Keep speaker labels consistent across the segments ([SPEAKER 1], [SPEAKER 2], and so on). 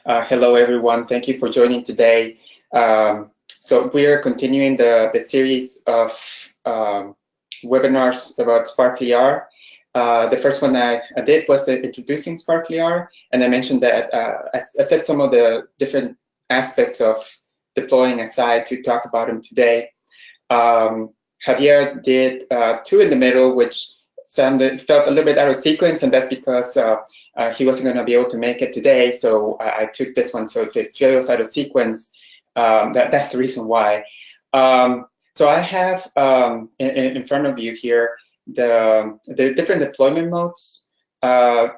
[SPEAKER 1] Hello, everyone. Thank you for joining today. So we are continuing the series of webinars about Sparklyr. The first one I did was introducing Sparklyr, and I mentioned that I said some of the different aspects of deploying a site to talk about them today. Javier did two in the middle, which felt a little bit out of sequence, and that's because he wasn't going to be able to make it today. So I took this one. So if it feels out of sequence, that's the reason why. So I have in front of you here the different deployment modes, and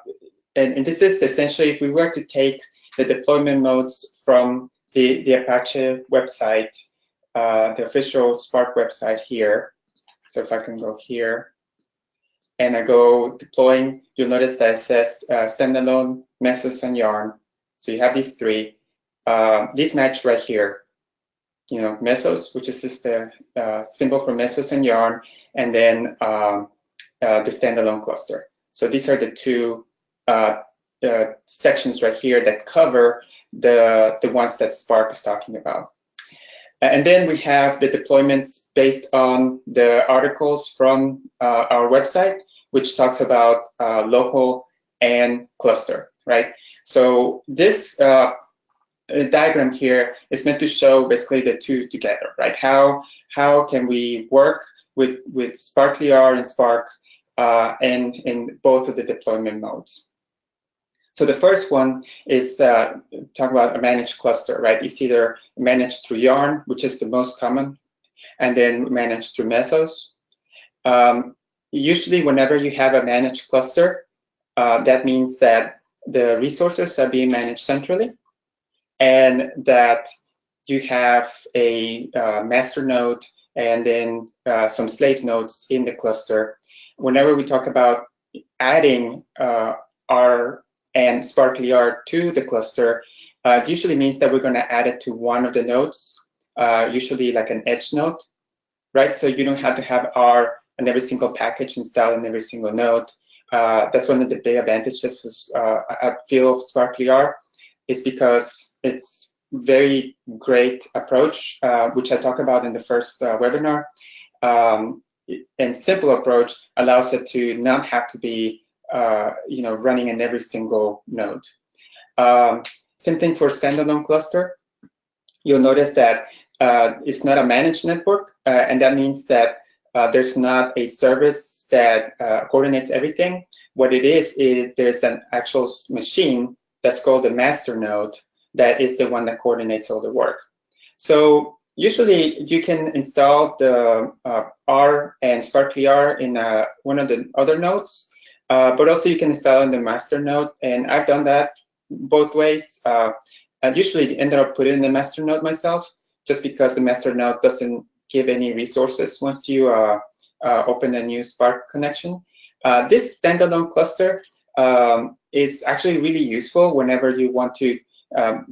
[SPEAKER 1] this is essentially if we were to take the deployment modes from the Apache website, the official Spark website here. So if I can go here and I go deploying, you'll notice that it says standalone, Mesos, and Yarn. So you have these three. These match right here. You know, Mesos, which is just the symbol for Mesos and Yarn, and then the standalone cluster. So these are the two sections right here that cover the ones that Spark is talking about. And then we have the deployments based on the articles from our website, which talks about local and cluster, right? So this diagram here is meant to show basically the two together, right? How can we work with Sparklyr and Spark and in both of the deployment modes? So the first one is talk about a managed cluster, right? It's either managed through Yarn, which is the most common, and then managed through Mesos. Usually, whenever you have a managed cluster, that means that the resources are being managed centrally, and that you have a master node and then some slave nodes in the cluster. Whenever we talk about adding our and Sparklyr to the cluster, it usually means that we're going to add it to one of the nodes, usually like an edge node, right? So you don't have to have R and every single package installed in every single node. That's one of the big advantages I feel of Sparklyr, is because it's very great approach, which I talk about in the first webinar. And simple approach allows it to not have to be running in every single node. Same thing for standalone cluster. You'll notice that it's not a managed network, and that means that there's not a service that coordinates everything. What it is there's an actual machine that's called the master node that is the one that coordinates all the work. So usually you can install the R and Sparklyr in one of the other nodes, but also you can install in the master node, and I've done that both ways. I usually end up putting in the master node myself, just because the master node doesn't give any resources once you open a new Spark connection. This standalone cluster is actually really useful whenever you want to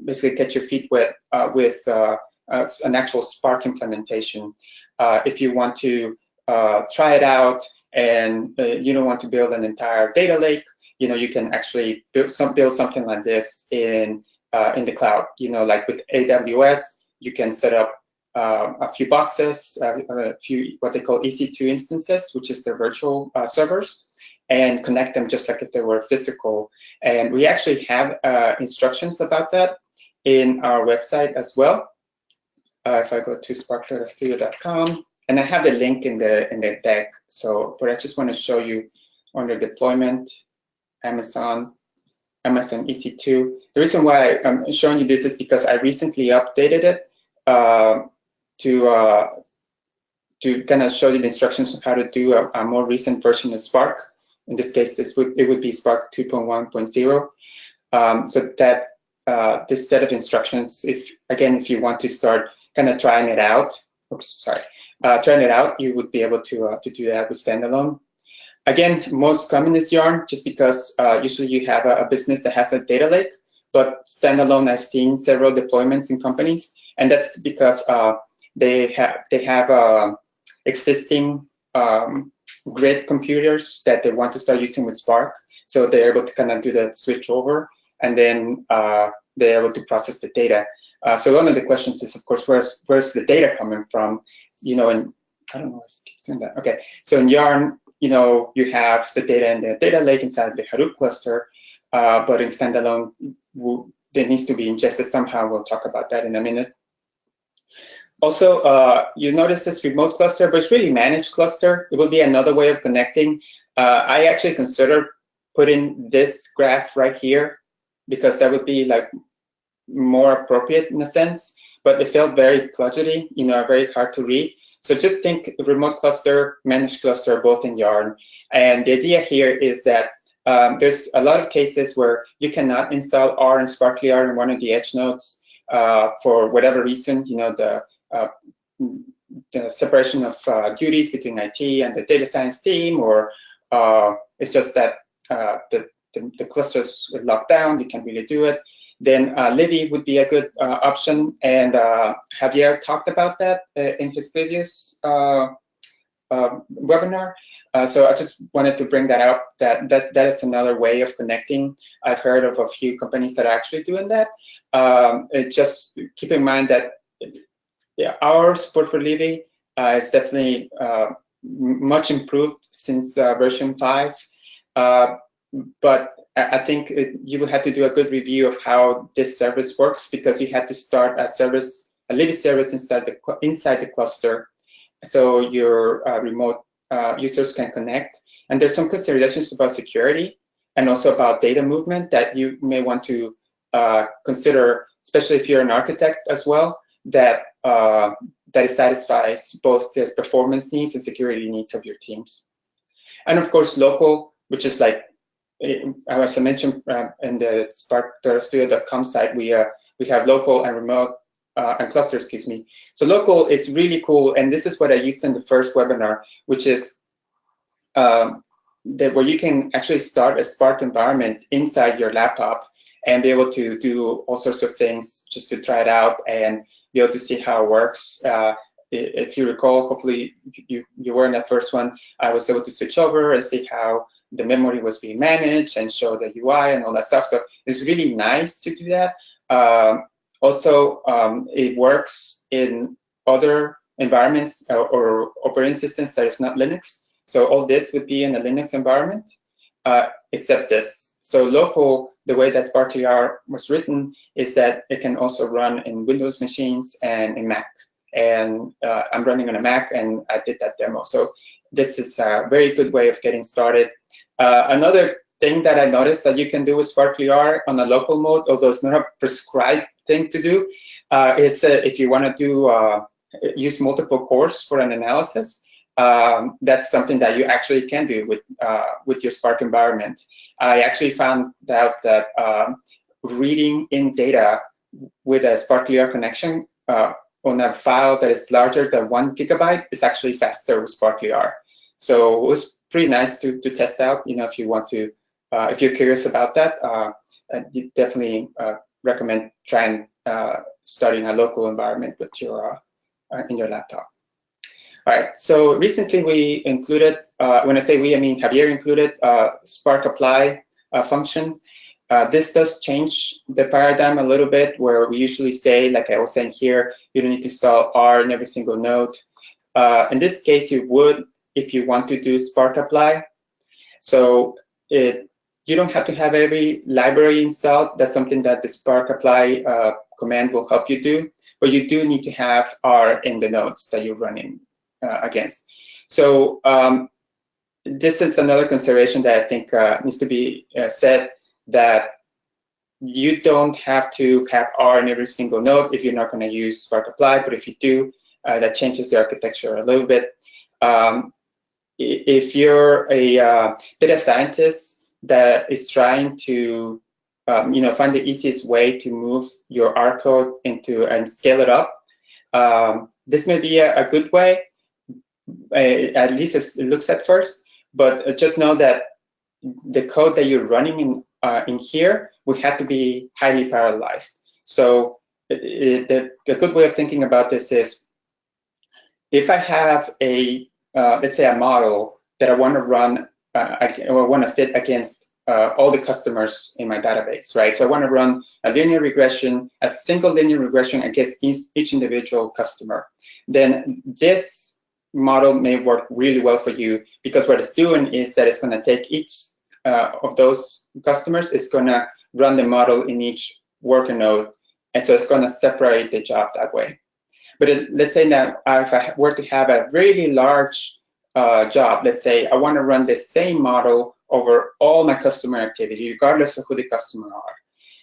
[SPEAKER 1] basically get your feet wet with an actual Spark implementation. If you want to try it out and you don't want to build an entire data lake, you can actually build something like this in the cloud. Like with AWS, you can set up a few boxes, a few what they call EC2 instances, which is their virtual servers, and connect them just like if they were physical. And we actually have instructions about that in our website as well. If I go to sparklyrstudio.com, and I have the link in the deck. So, but I just want to show you under deployment, Amazon EC2. The reason why I'm showing you this is because I recently updated it to kind of show you the instructions on how to do a more recent version of Spark. In this case, it would be Spark 2.1.0. So that this set of instructions, if you want to start kind of trying it out, you would be able to do that with standalone. Again, most common is Yarn, just because usually you have a business that has a data lake, but standalone, I've seen several deployments in companies, and that's because they have existing grid computers that they want to start using with Spark, so they're able to kind of do that switch over, and then they're able to process the data. So one of the questions is, of course, where's the data coming from? You know, and I don't know why it keeps doing that. Okay, so in Yarn, you know, you have the data in the data lake inside the Hadoop cluster, but in Standalone, there needs to be ingested somehow. We'll talk about that in a minute. Also, you notice this remote cluster, but it's really managed cluster. It will be another way of connecting. I actually consider putting this graph right here because that would be like more appropriate in a sense, but it felt very kludgy, you know, very hard to read. So just think remote cluster, managed cluster, both in Yarn. And the idea here is that there's a lot of cases where you cannot install R and Sparklyr in one of the edge nodes for whatever reason, you know, the separation of duties between IT and the data science team, or it's just that the clusters are locked down, you can't really do it. Then Livy would be a good option, and Javier talked about that in his previous webinar. So I just wanted to bring that up, that is another way of connecting. I've heard of a few companies that are actually doing that. Just keep in mind that our support for Livy is definitely much improved since version 5. But I think you will have to do a good review of how this service works, because you had to start a service, a Livy service inside the cluster, so your remote users can connect. And there's some considerations about security and also about data movement that you may want to consider, especially if you're an architect as well, that it satisfies both the performance needs and security needs of your teams. And of course, local, which is like, as I mentioned in the RStudio.com site, we have local and remote and cluster, excuse me. So local is really cool, and this is what I used in the first webinar, which is that where you can actually start a Spark environment inside your laptop and be able to do all sorts of things just to try it out and be able to see how it works. If you recall, hopefully you were in that first one, I was able to switch over and see how the memory was being managed and show the UI and all that stuff. So it's really nice to do that. Also, it works in other environments or operating systems that is not Linux. So all this would be in a Linux environment, except this. So local, the way that Sparklyr was written is that it can also run in Windows machines and in Mac. And I'm running on a Mac, and I did that demo. So this is a very good way of getting started. Another thing that I noticed that you can do with Sparklyr on a local mode, although it's not a prescribed thing to do, is if you want to do use multiple cores for an analysis, that's something that you actually can do with your Spark environment. I actually found out that reading in data with a Sparklyr connection on a file that is larger than 1 GB is actually faster with Sparklyr. So it was pretty nice to test out. You know, if you want to, if you're curious about that, I definitely recommend trying starting a local environment with your in your laptop. All right. So recently we included, when I say we, I mean Javier included Spark Apply function. This does change the paradigm a little bit, where we usually say, like I was saying here, you don't need to install R in every single node. In this case, you would if you want to do Spark Apply. So you don't have to have every library installed. That's something that the Spark Apply command will help you do. But you do need to have R in the nodes that you're running against. So this is another consideration that I think needs to be said, that you don't have to have R in every single node if you're not going to use Spark Apply, but if you do, that changes the architecture a little bit. If you're a data scientist that is trying to find the easiest way to move your R code into and scale it up, this may be a good way, at least as it looks at first, but just know that the code that you're running in here would have to be highly parallelized. So the good way of thinking about this is, if I have a let's say a model that I want to run or want to fit against all the customers in my database, right? So I want to run a linear regression, a single linear regression against each individual customer. Then this model may work really well for you, because what it's doing is that it's going to take each of those customers, it's going to run the model in each worker node, and so it's going to separate the job that way. But let's say that if I were to have a really large job, let's say I want to run the same model over all my customer activity, regardless of who the customer are,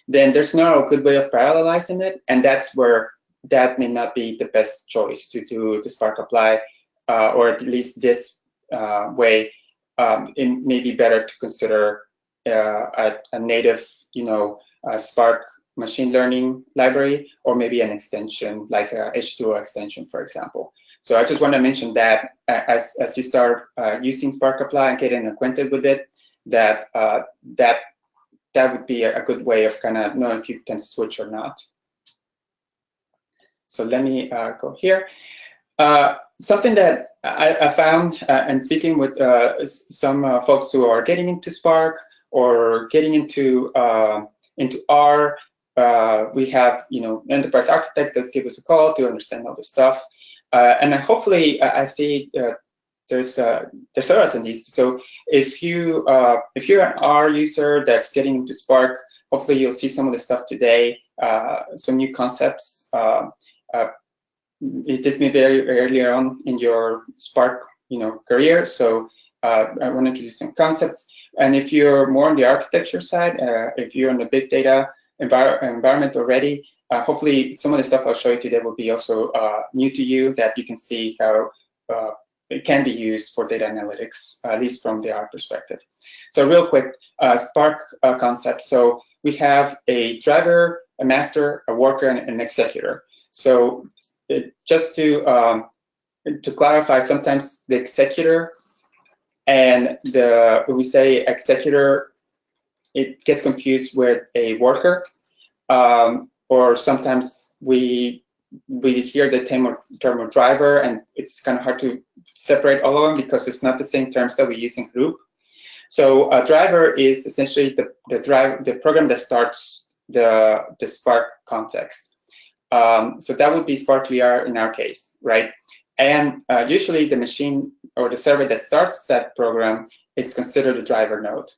[SPEAKER 1] then there's no good way of parallelizing it, and that's where that may not be the best choice to do the Spark apply, or at least this way. It may be better to consider a native, Spark machine learning library, or maybe an extension like a H2O extension, for example. So I just want to mention that as you start using Spark Apply and getting acquainted with it, that that would be a good way of kind of knowing if you can switch or not. So let me go here. Something that I found, and speaking with some folks who are getting into Spark or getting into R, we have enterprise architects that give us a call to understand all this stuff, and hopefully I see there's several attendees. So if you're an R user that's getting into Spark, hopefully you'll see some of the stuff today, some new concepts. This may be very earlier on in your Spark career, so I want to introduce some concepts. And if you're more on the architecture side, if you're on the big data environment already, hopefully some of the stuff I'll show you today will be also new to you, that you can see how it can be used for data analytics, at least from the R perspective. So real quick, Spark concept. So we have a driver, a master, a worker, and an executor. So just to clarify, sometimes the executor and when we say executor, it gets confused with a worker, or sometimes we hear the term of driver, and it's kind of hard to separate all of them because it's not the same terms that we use in Hadoop. So a driver is essentially the program that starts the Spark context. So that would be Sparklyr in our case, right? And usually the machine or the server that starts that program is considered a driver node.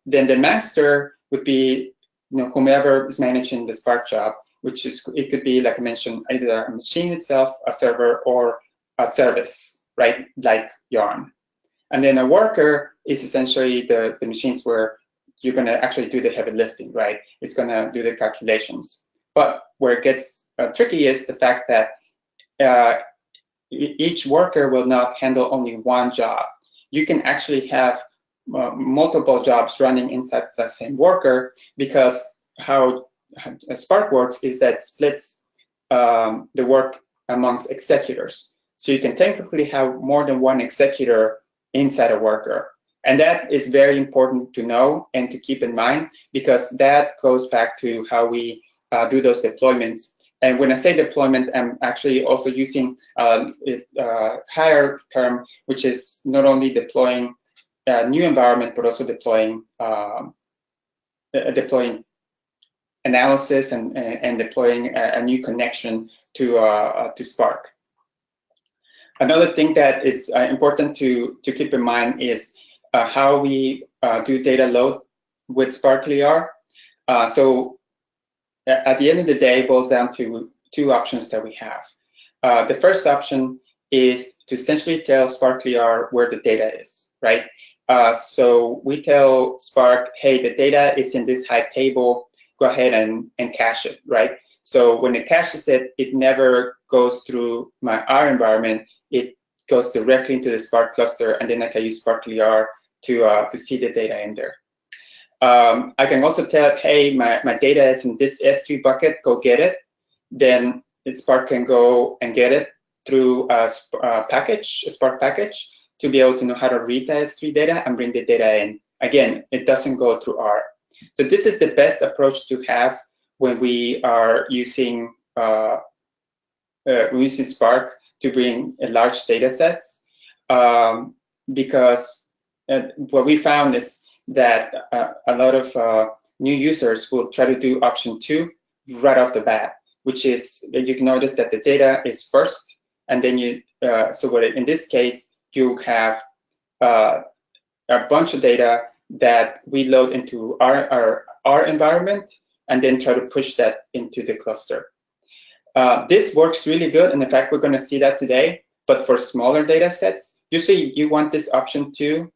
[SPEAKER 1] Then the master would be whomever is managing the Spark job, it could be, like I mentioned, either a machine itself, a server, or a service, right? Like Yarn. And then a worker is essentially the machines where you're going to actually do the heavy lifting, right? It's going to do the calculations. But where it gets tricky is the fact that each worker will not handle only one job. You can actually have multiple jobs running inside the same worker, because how Spark works is that it splits the work amongst executors. So you can technically have more than one executor inside a worker. And that is very important to know and to keep in mind, because that goes back to how we do those deployments. And when I say deployment, I'm actually also using a higher term, which is not only deploying a new environment, but also deploying analysis and deploying a new connection to Spark. Another thing that is important to keep in mind is how we do data load with Sparklyr. So at the end of the day, it boils down to two options that we have. The first option is to essentially tell Sparklyr where the data is, right? So we tell Spark, hey, the data is in this Hive table, go ahead and cache it, right? So when it caches it, it never goes through my R environment, it goes directly into the Spark cluster, and then I can use Sparklyr to see the data in there. I can also tell, hey, my data is in this S3 bucket, go get it. Then Spark can go and get it through a Spark package, to be able to know how to read the S3 data and bring the data in. Again, it doesn't go through R. So this is the best approach to have when we are using Spark to bring large data sets, because what we found is that a lot of new users will try to do option 2 right off the bat, which is you can notice that the data is first, and then you so what in this case you have a bunch of data that we load into our environment and then try to push that into the cluster. This works really good, and in fact we're going to see that today. But for smaller data sets, usually you want this option 2.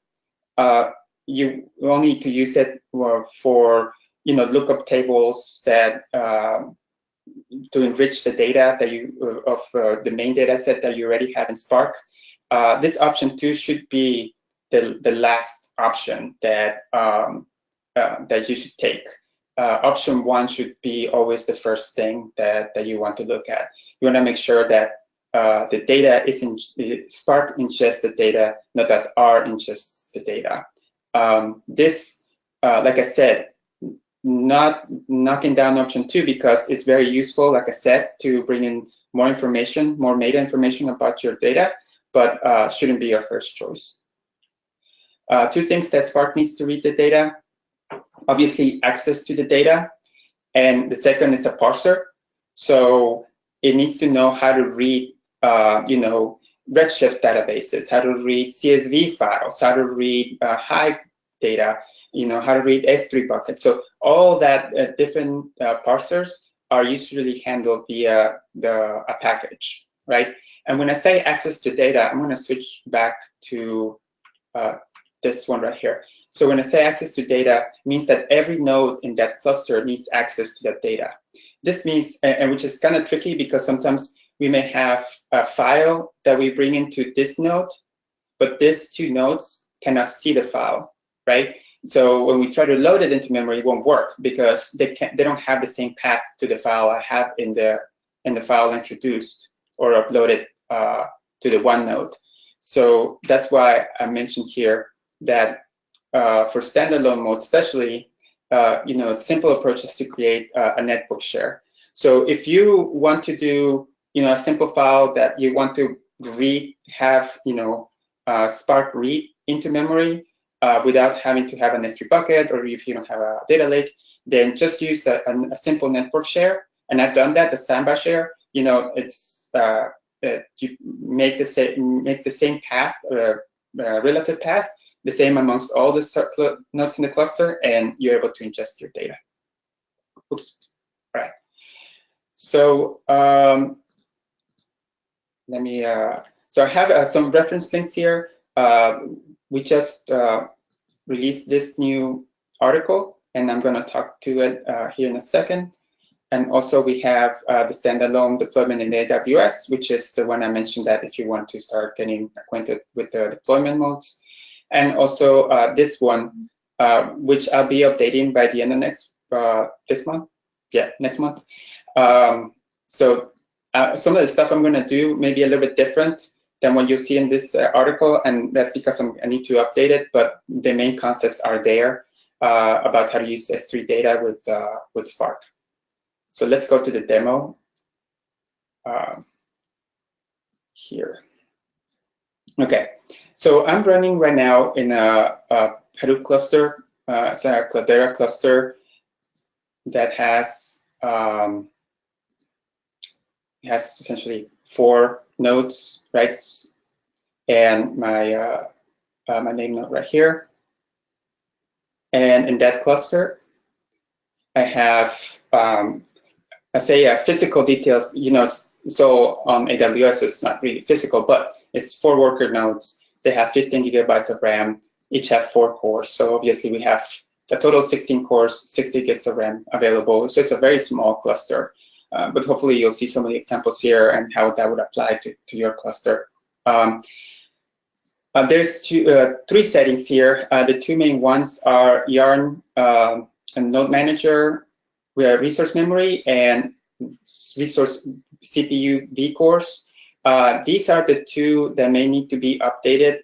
[SPEAKER 1] You will need to use it for lookup tables that to enrich the data that you of the main data set that you already have in Spark. This option 2 should be the last option that that you should take. Option 1 should be always the first thing that you want to look at. You want to make sure that the data is Spark ingests the data, not that R ingests the data. This, like I said, not knocking down option 2 because it's very useful, like I said, to bring in more information, more meta information about your data, but shouldn't be your first choice. 2 things that Spark needs to read the data. Obviously, access to the data, and the second is a parser. So it needs to know how to read, Redshift databases, how to read CSV files, how to read Hive data, how to read S3 buckets. So all that different parsers are usually handled via a package, right? And when I say access to data, I'm going to switch back to this one right here. So when I say access to data, it means that every node in that cluster needs access to that data. This means, and which is kind of tricky because sometimes we may have a file that we bring into this node, but these 2 nodes cannot see the file, right? So when we try to load it into memory, it won't work because they don't have the same path to the file I have in the file introduced or uploaded to the one node. So that's why I mentioned here that for standalone mode, especially, simple approach is to create a network share. So if you want to do, a simple file that you want to read, have, Spark read into memory without having to have an S3 bucket, or if you don't have a data lake, then just use a simple network share. And I've done that, the Samba share. It's you make makes the same path, relative path, the same amongst all the nodes in the cluster, and you're able to ingest your data. Oops. All right. So let me. So I have some reference links here. We just released this new article, and I'm going to talk to it here in a second. And also we have the standalone deployment in AWS, which is the one I mentioned that if you want to start getting acquainted with the deployment modes. And also this one, which I'll be updating by the end of this month. Yeah, next month. So some of the stuff I'm going to do may be a little bit different than what you see in this article, and that's because I need to update it. But the main concepts are there about how to use S3 data with Spark. So let's go to the demo here. Okay, so I'm running right now in a Hadoop cluster. It's a Cloudera cluster that has essentially 4 nodes, right? And my my name node right here. And in that cluster, I have I say physical details. So on AWS it's not really physical, but it's 4 worker nodes. They have 15 gigabytes of RAM. Each have 4 cores. So obviously we have a total of 16 cores, 60 gigs of RAM available. So it's a very small cluster. But hopefully you'll see some of the examples here and how that would apply to your cluster. There's 3 settings here. The 2 main ones are Yarn and Node Manager, resource memory, and resource CPU vCores. These are the 2 that may need to be updated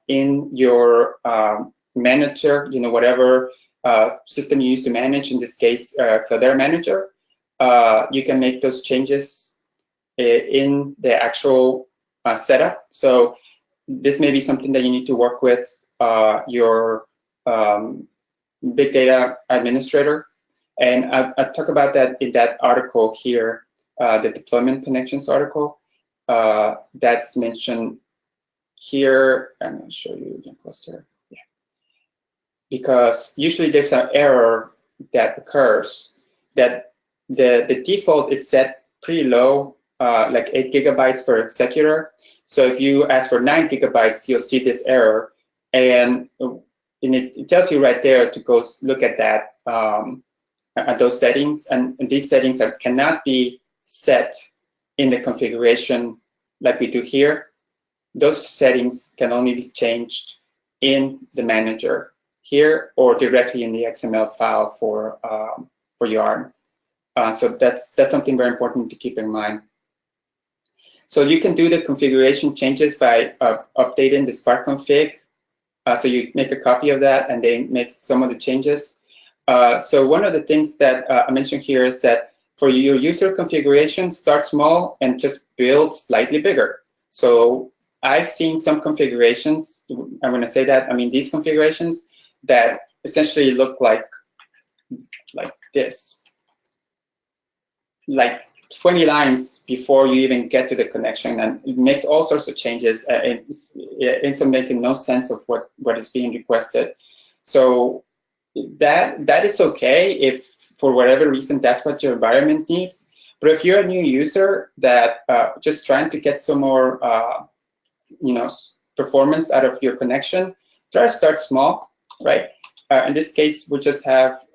[SPEAKER 1] in your manager, whatever system you use to manage, in this case, Cloudera Manager. You can make those changes in the actual setup. So this may be something that you need to work with your big data administrator. And I talk about that in that article here, the deployment connections article that's mentioned here. I'm going to show you the cluster. Yeah. Because usually there's an error that occurs that the default is set pretty low, like 8 gigabytes per executor. So if you ask for 9 gigabytes, you'll see this error. And it tells you right there to go look at that, at those settings. And these settings cannot be set in the configuration like we do here. Those settings can only be changed in the manager here or directly in the XML file for Yarn. So that's something very important to keep in mind. So you can do the configuration changes by updating the Spark config. So you make a copy of that and then make some of the changes. So one of the things that I mentioned here is that for your user configuration, start small and just build slightly bigger. So I've seen some configurations, I'm going to say that, I mean these configurations that essentially look like this, like 20 lines before you even get to the connection, and it makes all sorts of changes. It's making no sense of what is being requested. So that is okay if for whatever reason that's what your environment needs. But if you're a new user that just trying to get some more performance out of your connection, try to start small, right? In this case, we just have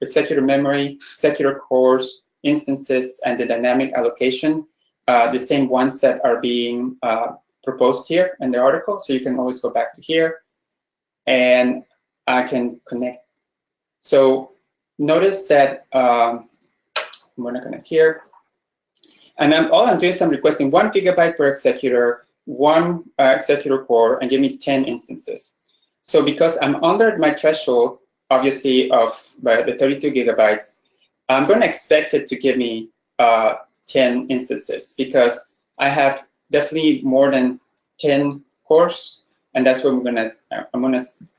[SPEAKER 1] executor memory, executor cores, instances, and the dynamic allocation, the same ones that are being proposed here in the article. So you can always go back to here, and I can connect. So notice that I'm going to connect here, and all I'm doing is I'm requesting 1 gigabyte per executor, 1 executor core, and give me 10 instances. So because I'm under my threshold, obviously, of the 32 gigabytes, I'm going to expect it to give me 10 instances because I have definitely more than 10 cores, and that's what I'm going to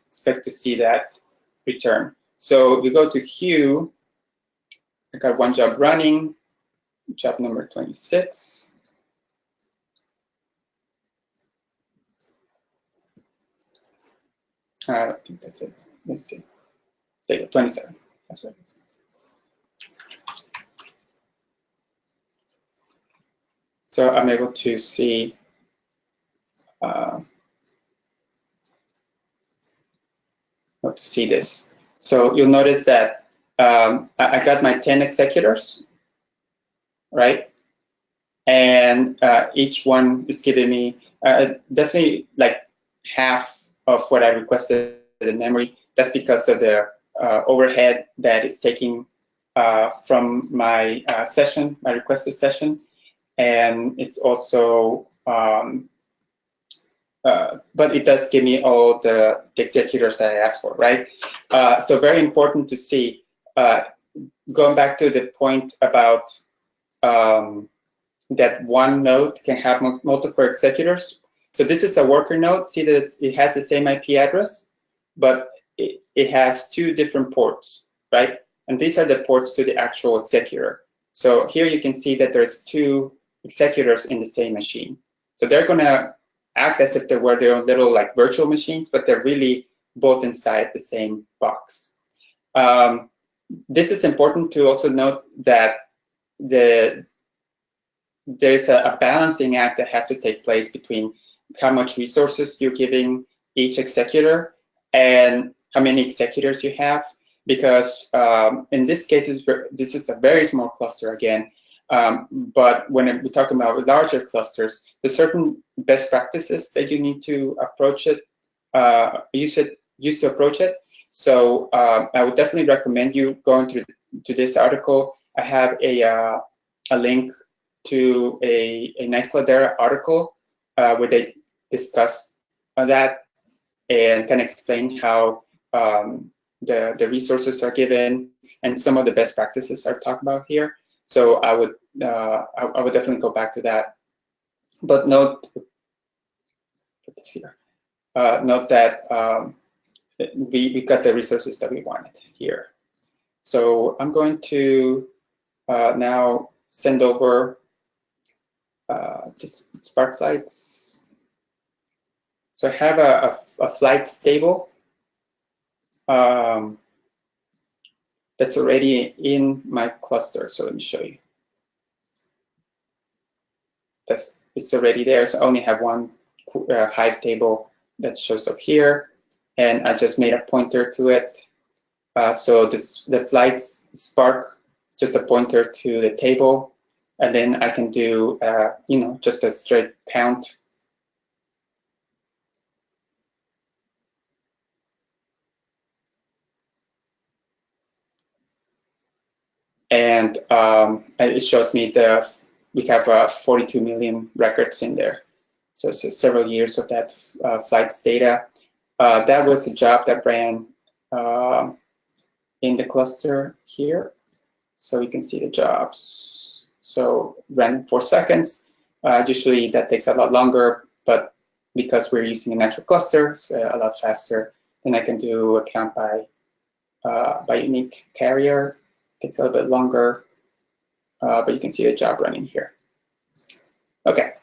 [SPEAKER 1] expect to see that return. So we go to Hue. I got one job running, job number 26. I think that's it. Let's see. There you go, 27. That's what it is. So I'm able to see this. So you'll notice that I got my 10 executors, right? And each one is giving me definitely like half of what I requested in memory. That's because of the overhead that is taking from my session, my requested session. And it's also, but it does give me all the executors that I asked for, right? So very important to see, going back to the point about that one node can have multiple executors. So this is a worker node. See this, it has the same IP address, but it has 2 different ports, right? And these are the ports to the actual executor. So here you can see that there's 2 executors in the same machine. So they're going to act as if they were their own little like virtual machines, but they're really both inside the same box. This is important to also note that there's a balancing act that has to take place between how much resources you're giving each executor and how many executors you have, because in this case, this is a very small cluster again. But when we're talking about larger clusters, there's certain best practices that you need to approach it, use to approach it. So I would definitely recommend you going to this article. I have a link to a nice Cloudera article where they discuss that and can explain how the resources are given and some of the best practices are talked about here. So I would definitely go back to that. But note, put this here. Note that we got the resources that we wanted here. So I'm going to now send over this Spark flights. So I have a flights table that's already in my cluster. So let me show you. It's already there. So I only have one Hive table that shows up here, and I just made a pointer to it. So the flights Spark is just a pointer to the table, and then I can do just a straight count. And it shows me we have 42 million records in there. So it's several years of that flights data. That was a job that ran in the cluster here. So you can see the jobs. So ran 4 seconds. Usually that takes a lot longer, but because we're using a natural cluster, it's a lot faster. Then I can do a count by unique carrier. Takes a little bit longer, but you can see the job running here. Okay.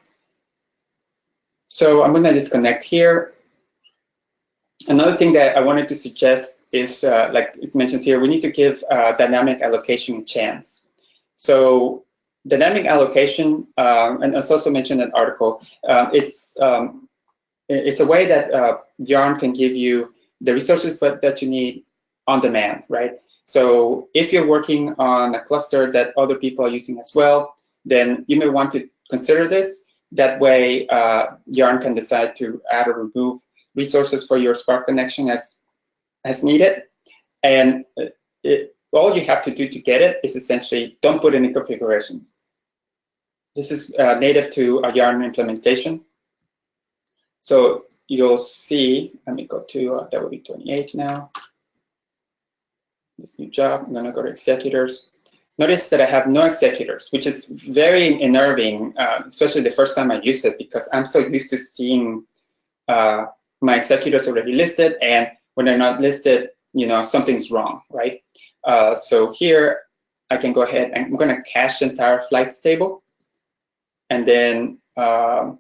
[SPEAKER 1] So I'm going to disconnect here. Another thing that I wanted to suggest is, like it mentions here, we need to give dynamic allocation a chance. So dynamic allocation, and it's also mentioned in an article, it's a way that Yarn can give you the resources that you need on demand, right? So if you're working on a cluster that other people are using as well, then you may want to consider this. That way, Yarn can decide to add or remove resources for your Spark connection as needed. And all you have to do to get it is essentially don't put any configuration. This is native to a Yarn implementation. So you'll see, let me go to, that will be 28 now. This new job, I'm going to go to executors. Notice that I have no executors, which is very unnerving, especially the first time I used it, because I'm so used to seeing my executors already listed, and when they're not listed, something's wrong, right? So here I can go ahead and I'm going to cache the entire flights table, and then I'm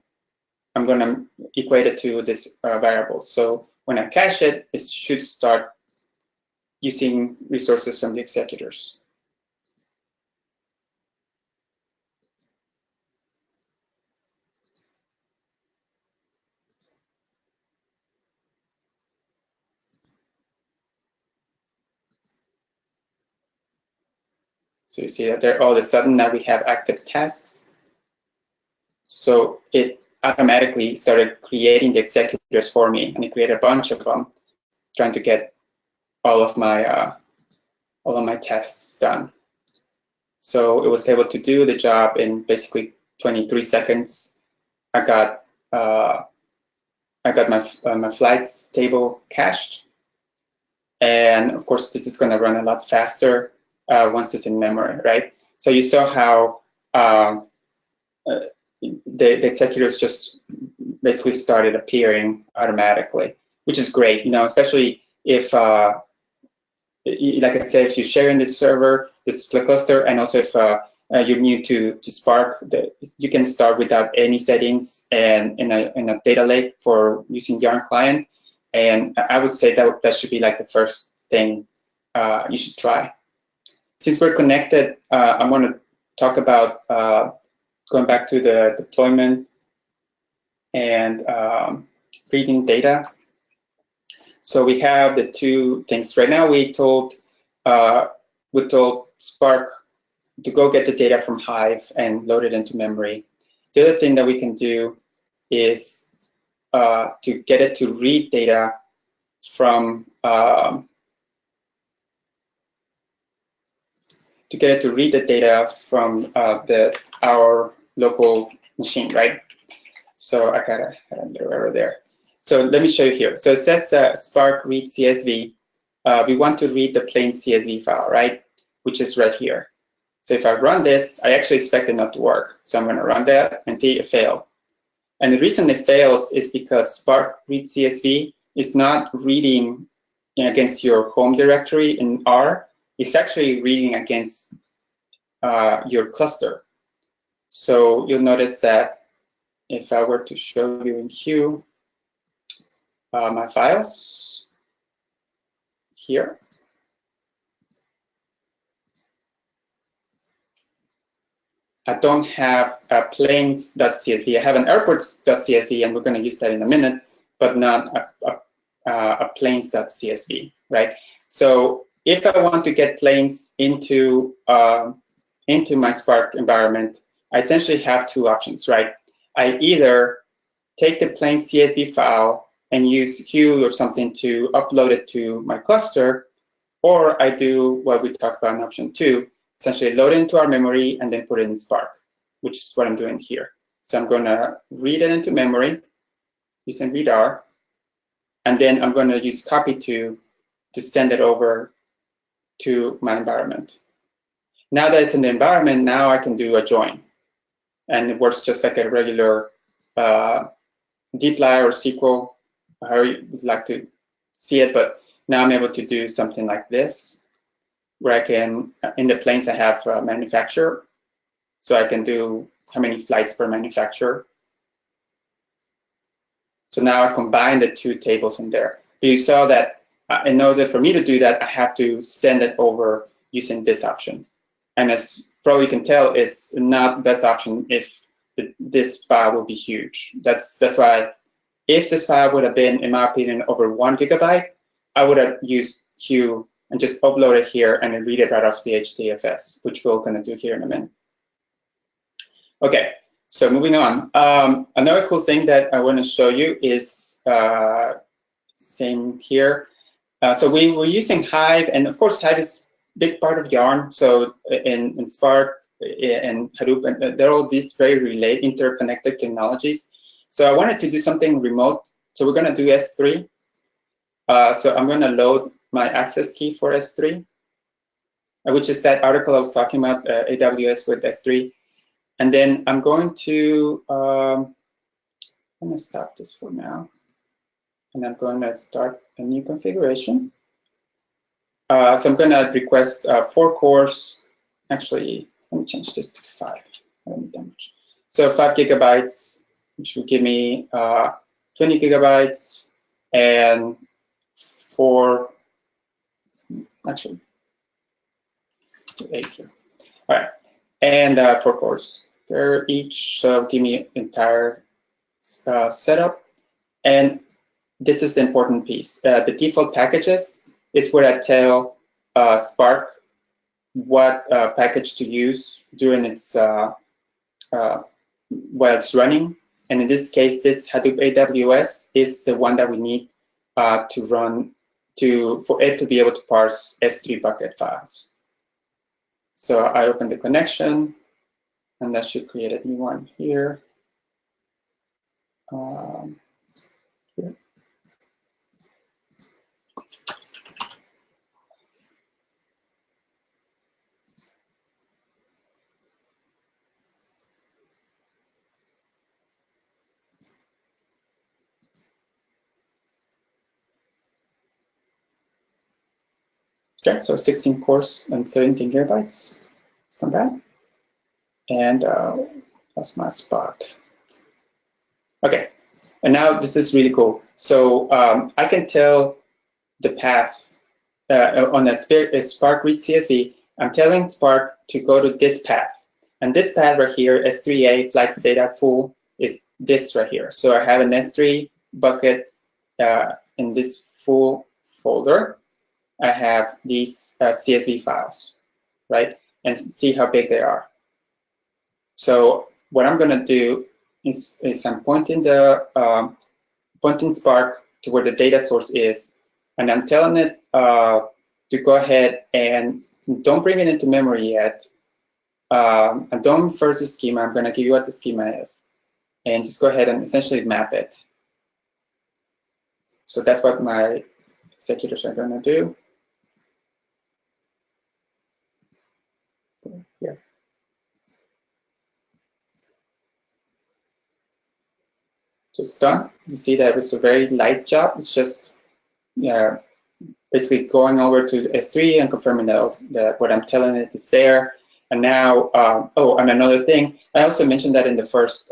[SPEAKER 1] going to equate it to this variable. So when I cache it, it should start using resources from the executors. So you see that there, all of a sudden now we have active tasks. So it automatically started creating the executors for me, and it created a bunch of them, trying to get all of my tasks done. So it was able to do the job in basically 23 seconds. I got my flights table cached, and of course this is going to run a lot faster once it's in memory, right? So you saw how the executors just basically started appearing automatically, which is great, especially if, like I said, if you're sharing this server, this cluster, and also if you're new to Spark, you can start without any settings and in a data lake for using Yarn client. And I would say that should be like the first thing you should try. Since we're connected, I want to talk about going back to the deployment and reading data. So we have the two things. Right now we told Spark to go get the data from Hive and load it into memory. The other thing that we can do is to get it to read data from our local machine, right? So I got an error there. So let me show you here. So it says Spark read CSV. We want to read the plain CSV file, right? Which is right here. So if I run this, I actually expect it not to work. So I'm going to run that and see it fail. And the reason it fails is because Spark read CSV is not reading against your home directory in R, it's actually reading against your cluster. So you'll notice that if I were to show you in Q my files here, I don't have planes.csv. I have an airports.csv, and we're going to use that in a minute, but not a planes.csv, right? So if I want to get planes into my Spark environment, I essentially have two options, right? I either take the planes CSV file and use Q or something to upload it to my cluster, or I do what we talked about in option 2, essentially load it into our memory and then put it in Spark, which is what I'm doing here. So I'm going to read it into memory using readr, and then I'm going to use copy to send it over to my environment. Now that it's in the environment, now I can do a join, and it works just like a regular dplyr or SQL, however you would like to see it. But now I'm able to do something like this, where I can, in the planes I have manufacturer, so I can do how many flights per manufacturer. So now I combine the two tables in there. But you saw that in order for me to do that, I have to send it over using this option. And as probably you can tell, it's not the best option if this file will be huge. That's why if this file would have been, in my opinion, over 1 GB, I would have used Q and just upload it here and then read it right off the HDFS, which we're going to do here in a minute. Okay, so moving on. Another cool thing that I want to show you is same here. So we were using Hive, and of course Hive is a big part of Yarn. So in Spark and Hadoop, and they're all these very interconnected technologies. So I wanted to do something remote. So we're going to do S3. So I'm going to load my access key for S3, which is that article I was talking about, AWS with S3. And then I'm going to, I'm going to stop this for now. And I'm going to start a new configuration. So I'm going to request 4 cores. Actually, let me change this to 5. I don't need that much. So 5 GB, which will give me 20 GB, and 4, actually, 8 here. All right, and 4 cores. They're each, so give me entire setup. And this is the important piece. The default packages is where I tell Spark what package to use during its while it's running. And in this case, this Hadoop AWS is the one that we need to run for it to be able to parse S3 bucket files. So I open the connection, and that should create a new one here. Here. Okay, so 16 cores and 17 GB. It's not bad. And that's my spot. Okay, and now this is really cool. So I can tell the path on a Spark read CSV. I'm telling Spark to go to this path. And this path right here, S3A flights data full, is this right here. So I have an S3 bucket in this full folder. I have these CSV files, right? And see how big they are. So what I'm going to do is I'm pointing pointing Spark to where the data source is, and I'm telling it to go ahead and don't bring it into memory yet. And don't first the schema. I'm going to give you what the schema is, and just go ahead and essentially map it. So that's what my executors are going to do. Here. Just done. You see that it was a very light job. It's just basically going over to S3 and confirming that what I'm telling it is there. And now, oh, and another thing, I also mentioned that in the first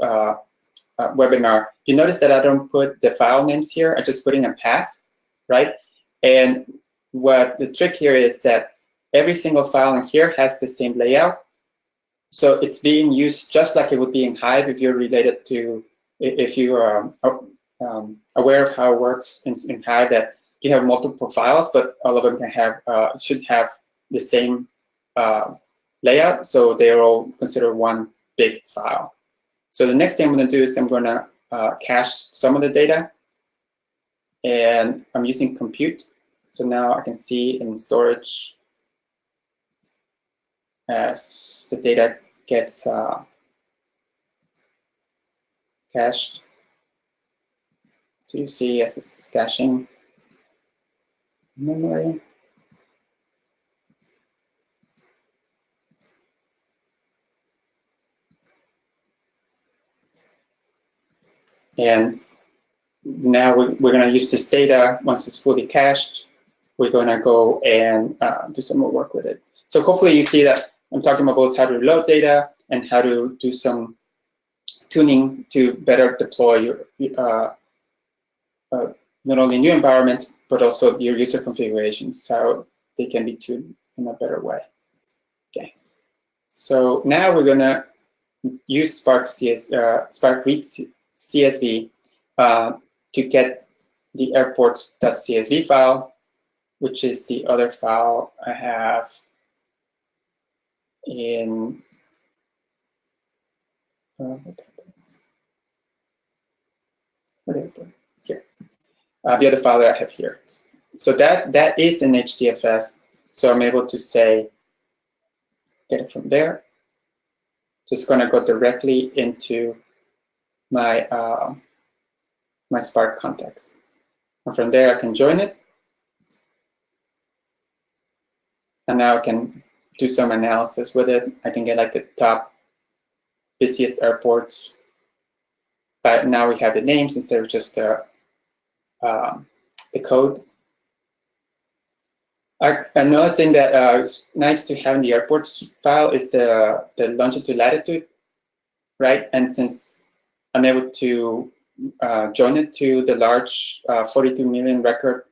[SPEAKER 1] webinar, you notice that I don't put the file names here, I just put in a path, right? And what the trick here is that every single file in here has the same layout. So it's being used just like it would be in Hive if you're related to, if you are aware of how it works in Hive, that you have multiple files, but all of them can have, should have the same layout, so they're all considered one big file. So the next thing I'm going to do is I'm going to cache some of the data, and I'm using compute. So now I can see in storage as the data gets cached. So you see as it's caching memory. And now we're going to use this data. Once it's fully cached, we're going to go and do some more work with it. So hopefully you see that I'm talking about both how to load data and how to do some tuning to better deploy your not only new environments, but also your user configurations, how they can be tuned in a better way. Okay. So now we're going to use Sparklyr CSV to get the airports.csv file, which is the other file I have in here. The other file that I have here. So that is in HDFS. So I'm able to say, get it from there. Just going to go directly into my my Spark context. And from there, I can join it. And now I can do some analysis with it. I can get like the top busiest airports. But now we have the names instead of just the code. Another thing that is nice to have in the airports file is the longitude latitude, right? And since I'm able to join it to the large 42 million record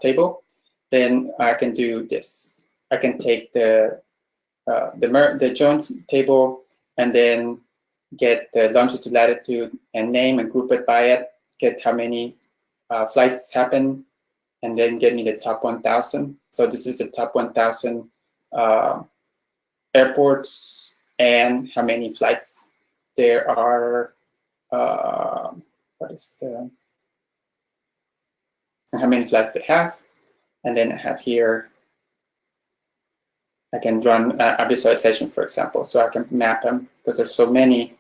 [SPEAKER 1] table, then I can do this. I can take the join table and then get the longitude, latitude, and name and group it by it, get how many flights happen, and then get me the top 1,000. So this is the top 1,000 airports and how many flights there are. What is the, and how many flights they have. And then I have here, I can run a visualization, for example, so I can map them because there's so many.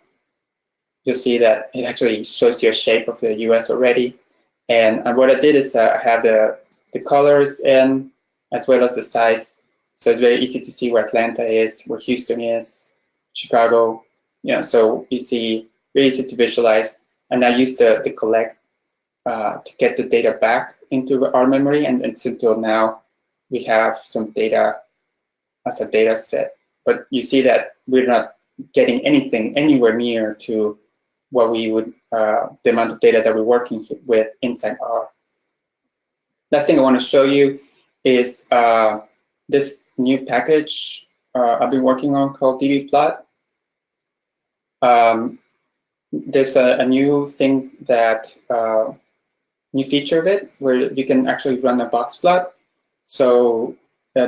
[SPEAKER 1] You'll see that it actually shows you a shape of the US already. And what I did is I have the colors in as well as the size. So it's very easy to see where Atlanta is, where Houston is, Chicago. You know, so easy, very easy to visualize. And I use the collect to get the data back into our memory. And until now, we have some data as a data set. But you see that we're not getting anything anywhere near to what we would, the amount of data that we're working with inside R. Last thing I want to show you is this new package I've been working on called DBPlot. There's a new thing that, new feature of it where you can actually run a box plot. So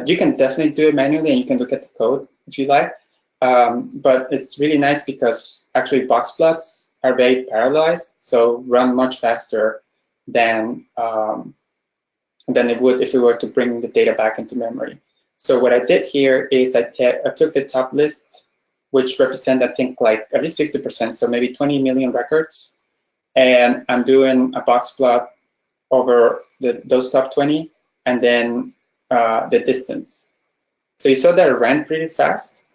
[SPEAKER 1] you can definitely do it manually and you can look at the code if you like. But it's really nice because actually box plots are very parallelized, so run much faster than it would if we were to bring the data back into memory. So what I did here is I took the top list, which represent, I think, like at least 50%, so maybe 20 million records, and I'm doing a box plot over those top 20, and then the distance. So you saw that it ran pretty fast,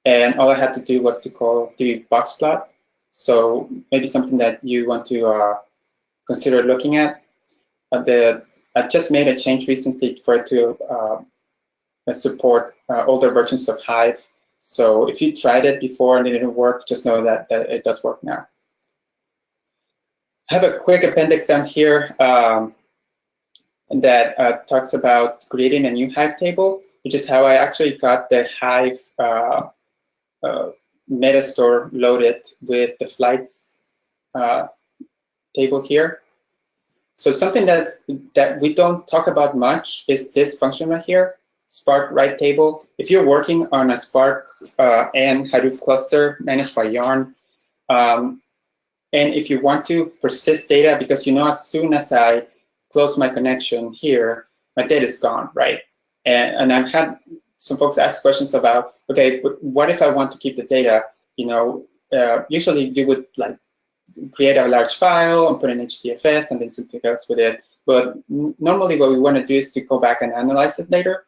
[SPEAKER 1] and all I had to do was to call the box plot. So maybe something that you want to consider looking at. I just made a change recently for it to support older versions of Hive. So if you tried it before and it didn't work, just know that it does work now. I have a quick appendix down here that talks about creating a new Hive table, which is how I actually got the Hive metastore loaded with the flights table here. So something that we don't talk about much is this function right here, Sparklyr Table. If you're working on a Spark and Hadoop cluster managed by Yarn, and if you want to persist data, because you know as soon as I close my connection here, my data is gone, right? And I've had some folks ask questions about, okay, but what if I want to keep the data? You know, usually you would like create a large file and put in HDFS and then something else with it. But normally what we want to do is to go back and analyze it later.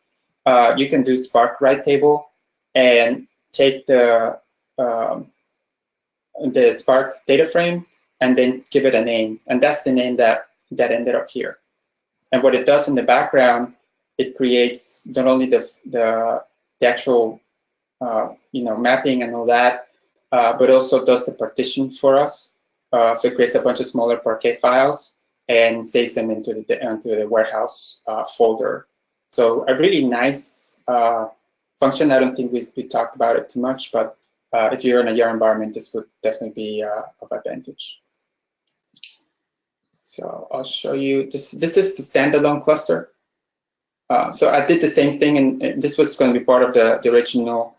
[SPEAKER 1] You can do Sparklyr Table and take the Spark data frame and then give it a name. And that's the name that ended up here. And what it does in the background, it creates not only the actual you know, mapping and all that, but also does the partition for us. So it creates a bunch of smaller Parquet files and saves them into the warehouse folder. So a really nice function. I don't think we talked about it too much, but if you're in a Yarn environment, this would definitely be of advantage. So I'll show you, this is the standalone cluster. So I did the same thing, and this was going to be part of the original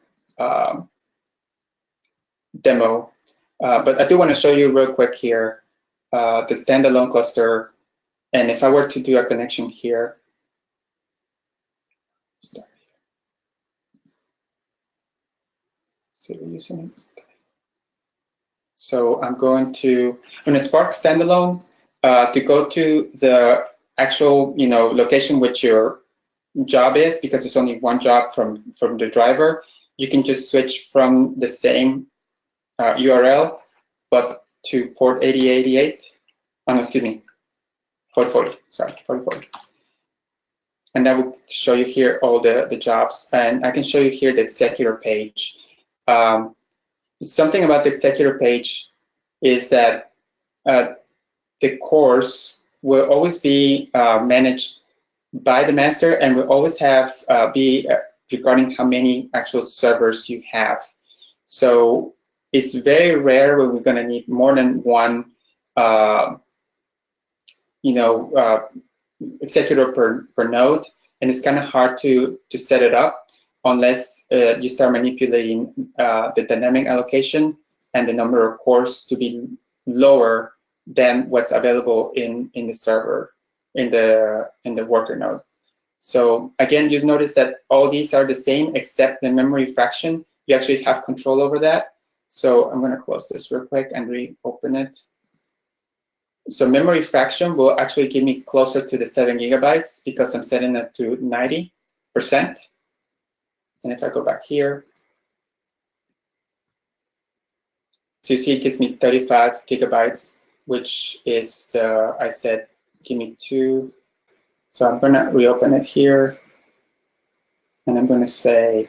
[SPEAKER 1] demo. But I do want to show you real quick here the standalone cluster. And if I were to do a connection here, start here. So we're using it. Okay. So I'm going to Spark standalone to go to the actual location which your job is, because there's only one job from the driver. You can just switch from the same URL, but to port 8088. Oh, no, excuse me, 4040. Sorry, 4040. And that will show you here all the jobs, and I can show you here the executor page. Something about the executor page is that the course will always be managed by the master, and will always have be regarding how many actual servers you have. So it's very rare when we're going to need more than one executor per node, and it's kind of hard to set it up unless you start manipulating the dynamic allocation and the number of cores to be lower than what's available in the server, in the worker node. So again, you notice that all these are the same except the memory fraction. You actually have control over that. So I'm going to close this real quick and reopen it. So memory fraction will actually give me closer to the 7 gigabytes because I'm setting it to 90%. And if I go back here, so you see it gives me 35 gigabytes, which is I said, give me 2. So I'm going to reopen it here, and I'm going to say,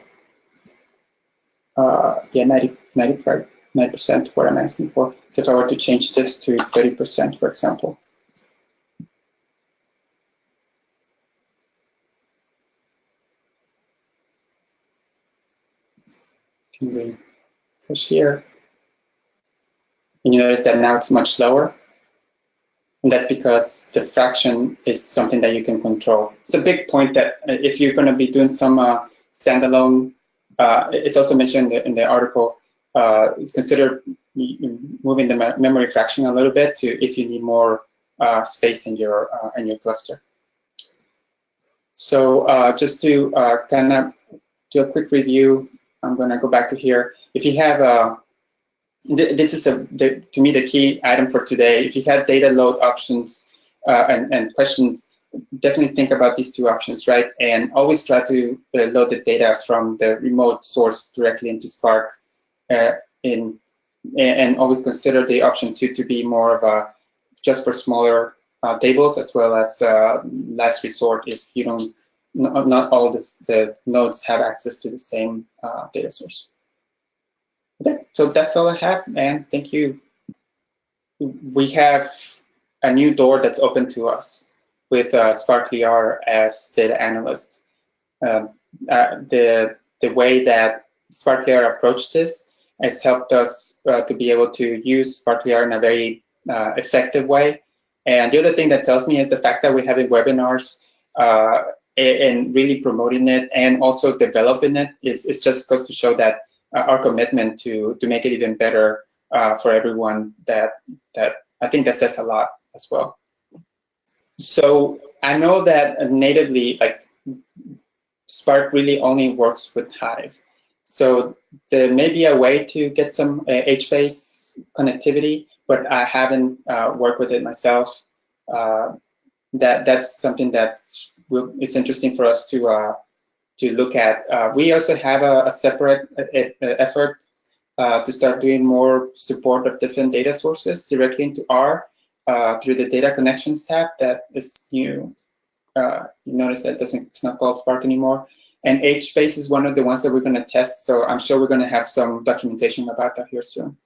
[SPEAKER 1] yeah, 90% what I'm asking for. So if I were to change this to 30%, for example. Can we push here? And you notice that now it's much lower. And that's because the fraction is something that you can control. It's a big point that if you're going to be doing some standalone, it's also mentioned in the article, consider moving the memory fraction a little bit to if you need more space in your cluster. So just to kind of do a quick review, I'm going to go back to here. If you have this is to me the key item for today. If you have data load options and questions, definitely think about these two options, right? And always try to load the data from the remote source directly into Spark, and always consider the option 2 to be more of a just for smaller tables, as well as last resort if you don't, not all the nodes have access to the same data source. Okay, so that's all I have, and thank you. We have a new door that's open to us with Sparklyr as data analysts. The way that Sparklyr approached this has helped us to be able to use Sparklyr in a very effective way. And the other thing that tells me is the fact that we're having webinars and really promoting it and also developing it is just goes to show that our commitment to make it even better for everyone, that I think that says a lot as well. So I know that natively, like, Spark really only works with Hive. So there may be a way to get some HBase connectivity, but I haven't worked with it myself. That's something that is interesting for us to look at. We also have a separate effort to start doing more support of different data sources directly into R through the data connections tab that is new. You notice that it's not called Spark anymore. And HBase is one of the ones that we're going to test, so I'm sure we're going to have some documentation about that here soon.